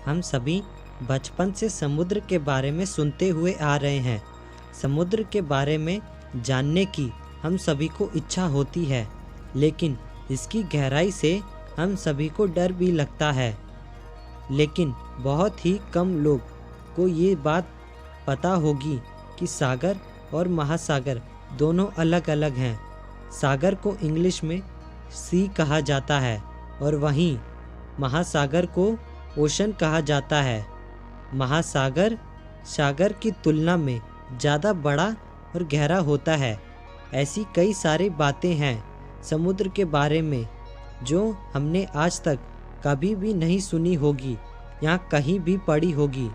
हम सभी बचपन से समुद्र के बारे में सुनते हुए आ रहे हैं। समुद्र के बारे में जानने की हम सभी को इच्छा होती है, लेकिन इसकी गहराई से हम सभी को डर भी लगता है। लेकिन बहुत ही कम लोग को ये बात पता होगी कि सागर और महासागर दोनों अलग अलग हैं। सागर को इंग्लिश में सी कहा जाता है और वहीं महासागर को ओशन कहा जाता है। महासागर सागर की तुलना में ज़्यादा बड़ा और गहरा होता है। ऐसी कई सारी बातें हैं समुद्र के बारे में जो हमने आज तक कभी भी नहीं सुनी होगी या कहीं भी पढ़ी होगी।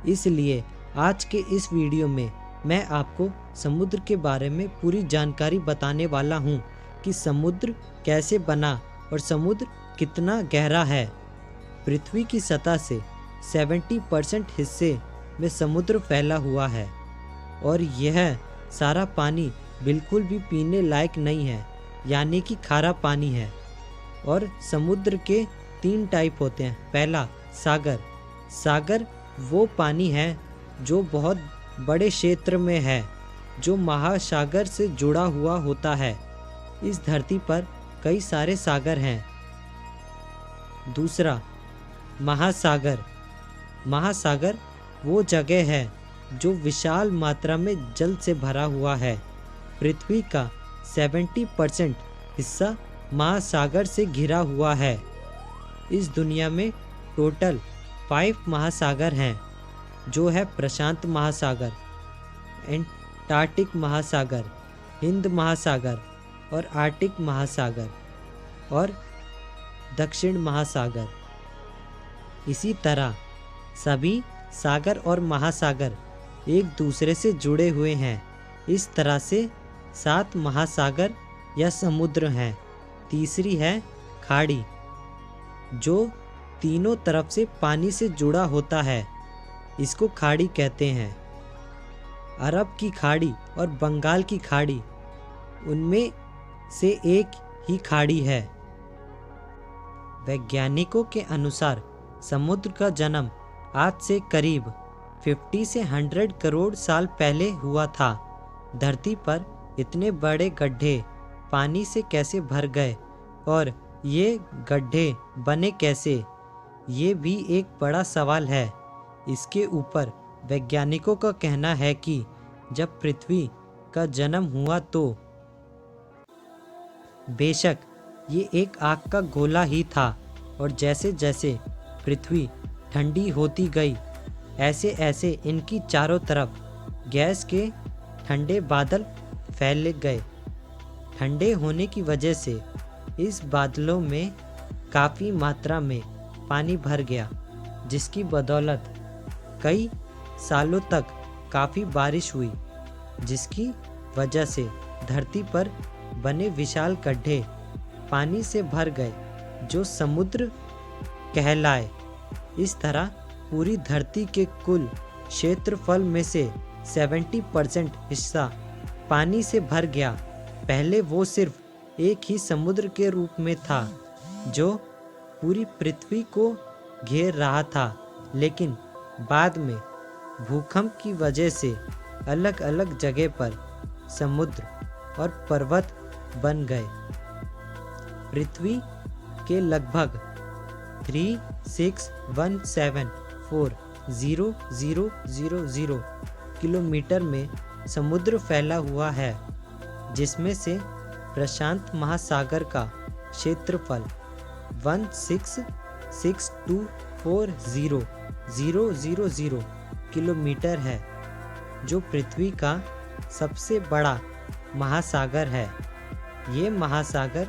इसलिए आज के इस वीडियो में मैं आपको समुद्र के बारे में पूरी जानकारी बताने वाला हूँ कि समुद्र कैसे बना और समुद्र कितना गहरा है। पृथ्वी की सतह से 70% हिस्से में समुद्र फैला हुआ है और यह सारा पानी बिल्कुल भी पीने लायक नहीं है, यानी कि खारा पानी है। और समुद्र के 3 टाइप होते हैं। पहला सागर। सागर वो पानी है जो बहुत बड़े क्षेत्र में है, जो महासागर से जुड़ा हुआ होता है। इस धरती पर कई सारे सागर हैं। दूसरा महासागर। महासागर वो जगह है जो विशाल मात्रा में जल से भरा हुआ है। पृथ्वी का 70% हिस्सा महासागर से घिरा हुआ है। इस दुनिया में टोटल 5 महासागर हैं, जो है प्रशांत महासागर, एंटार्कटिक महासागर, हिंद महासागर और आर्कटिक महासागर और दक्षिण महासागर। इसी तरह सभी सागर और महासागर एक दूसरे से जुड़े हुए हैं। इस तरह से 7 महासागर या समुद्र हैं। तीसरी है खाड़ी, जो तीनों तरफ से पानी से जुड़ा होता है। इसको खाड़ी कहते हैं। अरब की खाड़ी और बंगाल की खाड़ी, उनमें से एक ही खाड़ी है। वैज्ञानिकों के अनुसार समुद्र का जन्म आज से करीब 50 से 100 करोड़ साल पहले हुआ था। धरती पर इतने बड़े गड्ढे पानी से कैसे भर गए और ये गड्ढे बने कैसे, ये भी एक बड़ा सवाल है। इसके ऊपर वैज्ञानिकों का कहना है कि जब पृथ्वी का जन्म हुआ तो बेशक ये एक आग का गोला ही था, और जैसे जैसे पृथ्वी ठंडी होती गई ऐसे ऐसे इनकी चारों तरफ गैस के ठंडे बादल फैल गए। ठंडे होने की वजह से इस बादलों में काफ़ी मात्रा में पानी भर गया, जिसकी बदौलत कई सालों तक काफ़ी बारिश हुई, जिसकी वजह से धरती पर बने विशाल गड्ढे पानी से भर गए, जो समुद्र कहलाए। इस तरह पूरी धरती के कुल क्षेत्रफल में से 70% हिस्सा पानी से भर गया। पहले वो सिर्फ एक ही समुद्र के रूप में था जो पूरी पृथ्वी को घेर रहा था, लेकिन बाद में भूकंप की वजह से अलग अलग जगह पर समुद्र और पर्वत बन गए। पृथ्वी के लगभग 361740000 किलोमीटर में समुद्र फैला हुआ है, जिसमें से प्रशांत महासागर का क्षेत्रफल 16624000 किलोमीटर है, जो पृथ्वी का सबसे बड़ा महासागर है। ये महासागर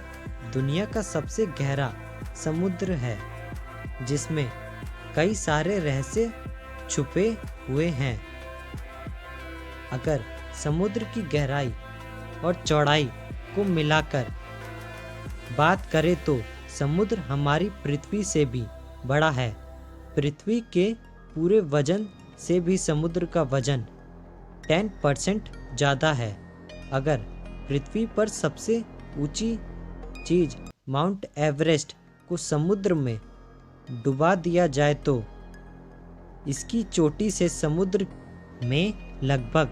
दुनिया का सबसे गहरा समुद्र है, जिसमें कई सारे रहस्य छुपे हुए हैं। अगर समुद्र की गहराई और चौड़ाई को मिलाकर बात करें तो समुद्र हमारी पृथ्वी से भी बड़ा है। पृथ्वी के पूरे वजन से भी समुद्र का वजन 10% ज़्यादा है। अगर पृथ्वी पर सबसे ऊंची चीज़ माउंट एवरेस्ट को समुद्र में डुबा दिया जाए तो इसकी चोटी से समुद्र में लगभग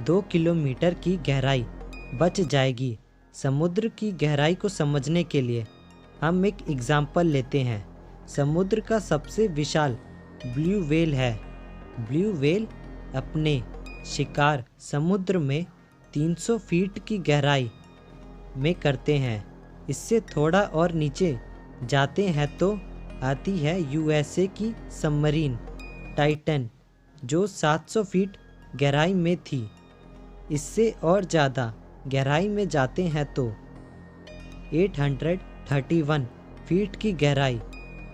2 किलोमीटर की गहराई बच जाएगी। समुद्र की गहराई को समझने के लिए हम एक एग्जाम्पल लेते हैं। समुद्र का सबसे विशाल ब्लू व्हेल है। ब्लू व्हेल अपने शिकार समुद्र में 300 फीट की गहराई में करते हैं। इससे थोड़ा और नीचे जाते हैं तो आती है यूएसए की सबमरीन टाइटन, जो 700 फीट गहराई में थी। इससे और ज़्यादा गहराई में जाते हैं तो 831 फीट की गहराई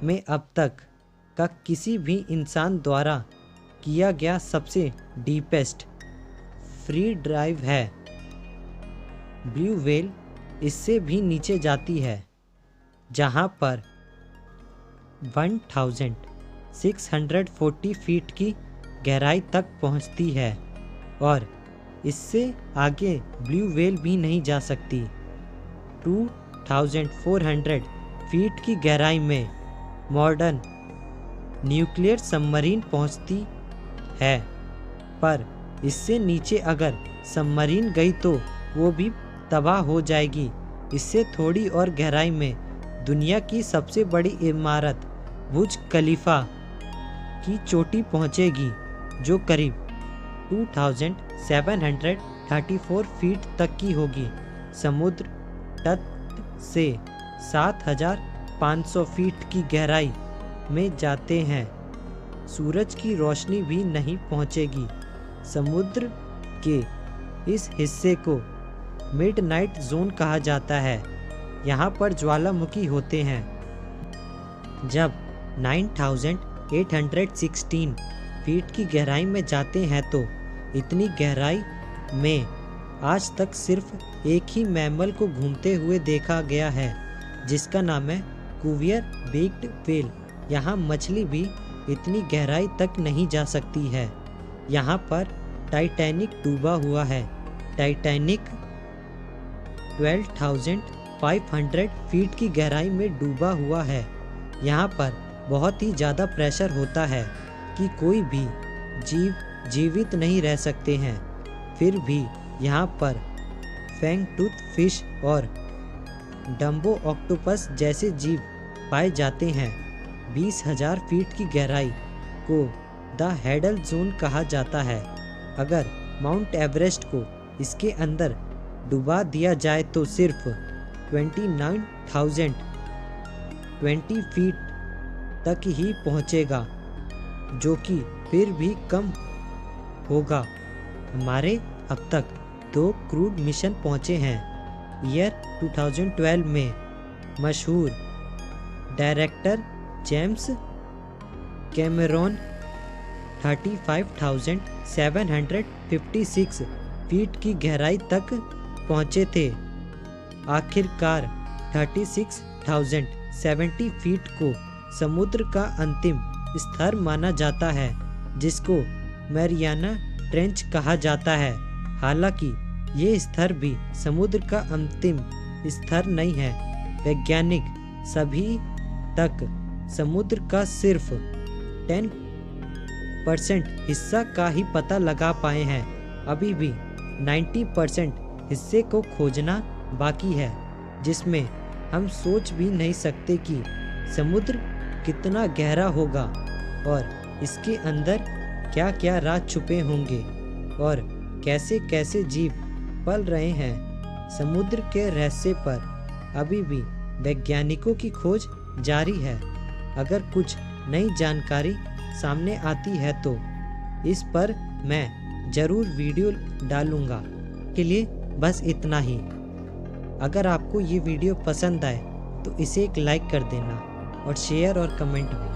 में अब तक का किसी भी इंसान द्वारा किया गया सबसे डीपेस्ट फ्री डाइव है। ब्लू व्हेल इससे भी नीचे जाती है, जहां पर 1640 फीट की गहराई तक पहुंचती है और इससे आगे ब्लू व्हेल भी नहीं जा सकती। 2400 फीट की गहराई में मॉडर्न न्यूक्लियर सबमरीन पहुंचती है, पर इससे नीचे अगर सबमरीन गई तो वो भी तबाह हो जाएगी। इससे थोड़ी और गहराई में दुनिया की सबसे बड़ी इमारत बुर्ज खलीफा की चोटी पहुंचेगी, जो करीब 2734 फीट तक की होगी। समुद्र तट से 7500 फीट की गहराई में जाते हैं सूरज की रोशनी भी नहीं पहुंचेगी। समुद्र के इस हिस्से को मिडनाइट जोन कहा जाता है। यहाँ पर ज्वालामुखी होते हैं। जब 9816 फीट की गहराई में जाते हैं तो इतनी गहराई में आज तक सिर्फ एक ही मैमल को घूमते हुए देखा गया है, जिसका नाम है कुवियर बेक्ड व्हेल। यहाँ मछली भी इतनी गहराई तक नहीं जा सकती है। यहाँ पर टाइटैनिक डूबा हुआ है। टाइटैनिक 12,500 फीट की गहराई में डूबा हुआ है। यहाँ पर बहुत ही ज़्यादा प्रेशर होता है कि कोई भी जीव जीवित नहीं रह सकते हैं। फिर भी यहाँ पर फैंग टूथ फिश और डम्बो ऑक्टोपस जैसे जीव पाए जाते हैं। 20,000 फीट की गहराई को द हैडल जोन कहा जाता है। अगर माउंट एवरेस्ट को इसके अंदर डुबा दिया जाए तो सिर्फ 29,020 फीट तक ही पहुंचेगा, जो कि फिर भी कम होगा। हमारे अब तक 2 क्रूड मिशन पहुंचे हैं। ईयर 2012 में मशहूर डायरेक्टर जेम्स कैमेरॉन 35,756 फीट की गहराई तक पहुंचे थे। आखिरकार 36,070 फीट को समुद्र का अंतिम स्तर माना जाता है, जिसको मैरियाना ट्रेंच कहा जाता है। हालांकि ये स्तर भी समुद्र का अंतिम स्तर नहीं है। वैज्ञानिक सभी तक समुद्र का सिर्फ 10% हिस्सा का ही पता लगा पाए हैं। अभी भी 90% हिस्से को खोजना बाकी है, जिसमें हम सोच भी नहीं सकते कि समुद्र कितना गहरा होगा और इसके अंदर क्या क्या राज छुपे होंगे और कैसे कैसे जीव पल रहे हैं। समुद्र के रहस्य पर अभी भी वैज्ञानिकों की खोज जारी है। अगर कुछ नई जानकारी सामने आती है तो इस पर मैं ज़रूर वीडियो डालूंगा। के लिए बस इतना ही। अगर आपको ये वीडियो पसंद आए तो इसे एक लाइक कर देना और शेयर और कमेंट भी।